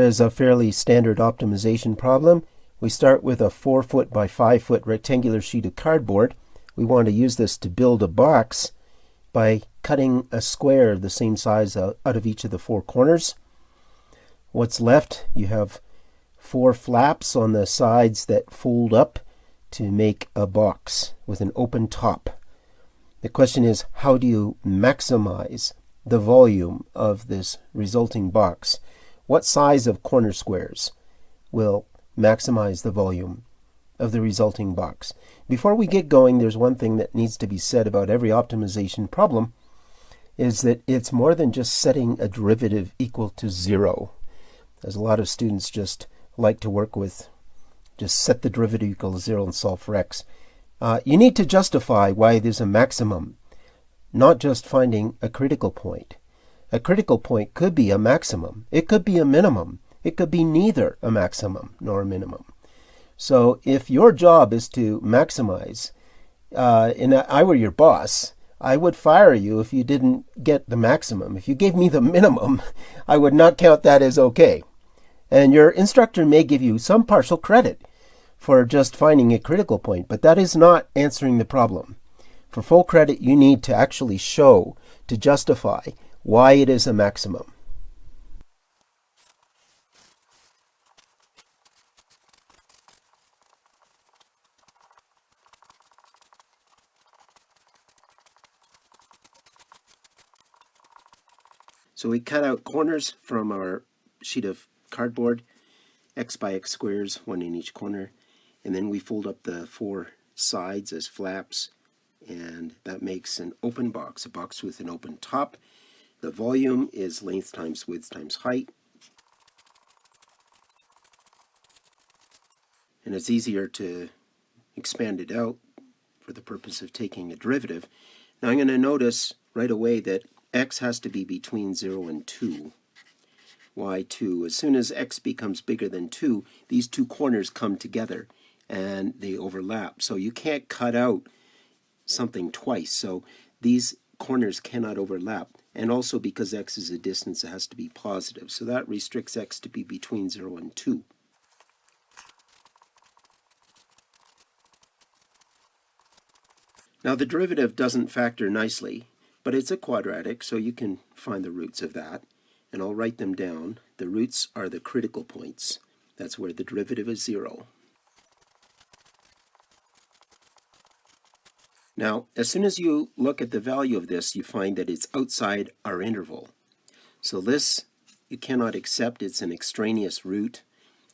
is a fairly standard optimization problem. We start with a 4-foot by 5-foot rectangular sheet of cardboard. We want to use this to build a box by cutting a square the same size out of each of the 4 corners. What's left? You have 4 flaps on the sides that fold up to make a box with an open top. The question is, how do you maximize the volume of this resulting box? What size of corner squares will maximize the volume of the resulting box? Before we get going, there's one thing that needs to be said about every optimization problem, is that it's more than just setting a derivative equal to 0. As a lot of students just like to work with, just set the derivative equal to 0 and solve for x. You need to justify why there's a maximum, not just finding a critical point. A critical point could be a maximum. It could be a minimum. It could be neither a maximum nor a minimum. So if your job is to maximize, and I were your boss, I would fire you if you didn't get the maximum. If you gave me the minimum, I would not count that as okay. And your instructor may give you some partial credit for just finding a critical point, but that is not answering the problem. For full credit, you need to actually show, to justify, why it is a maximum. So we cut out corners from our sheet of cardboard, x by x squares, 1 in each corner, and then we fold up the 4 sides as flaps, and that makes an open box, a box with an open top. The volume is length times width times height, and it's easier to expand it out for the purpose of taking a derivative. Now I'm going to notice right away that x has to be between 0 and 2. Why 2? As soon as x becomes bigger than 2, these 2 corners come together and they overlap. So you can't cut out something twice. So these corners cannot overlap. And also because x is a distance, it has to be positive. So that restricts x to be between 0 and 2. Now the derivative doesn't factor nicely, but it's a quadratic, so you can find the roots of that. And I'll write them down. The roots are the critical points. That's where the derivative is 0. Now, as soon as you look at the value of this, you find that it's outside our interval. So this you cannot accept. It's an extraneous root.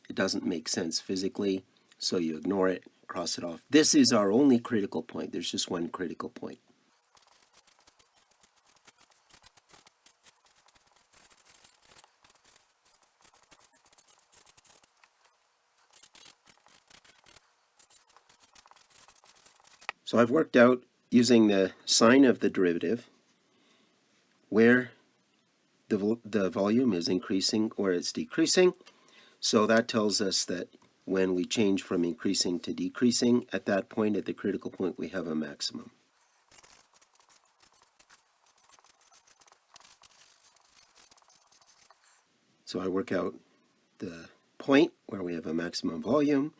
It doesn't make sense physically, so you ignore it, cross it off. This is our only critical point. There's just one critical point. So I've worked out, using the sign of the derivative, where the volume is increasing or it's decreasing. So that tells us that when we change from increasing to decreasing, at that point, at the critical point, we have a maximum. So I work out the point where we have a maximum volume.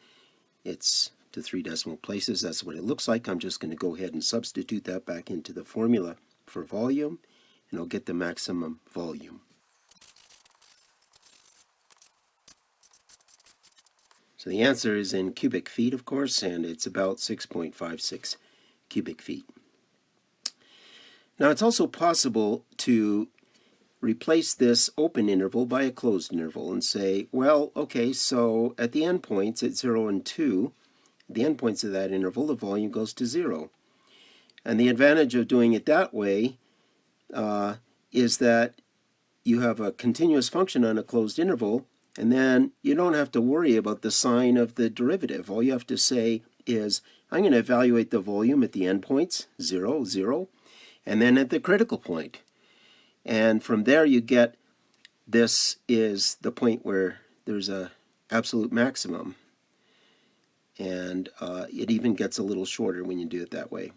It's to 3 decimal places. That's what it looks like. I'm just going to go ahead and substitute that back into the formula for volume, and I'll get the maximum volume. So the answer is in cubic feet, of course, and it's about 6.56 cubic feet. Now it's also possible to replace this open interval by a closed interval and say, well, okay, so at the endpoints at 0 and 2, the endpoints of that interval, the volume goes to 0. And the advantage of doing it that way is that you have a continuous function on a closed interval, and then you don't have to worry about the sign of the derivative. All you have to say is, I'm going to evaluate the volume at the endpoints, 0, 0, and then at the critical point. And from there you get, this is the point where there's an absolute maximum. And it even gets a little shorter when you do it that way.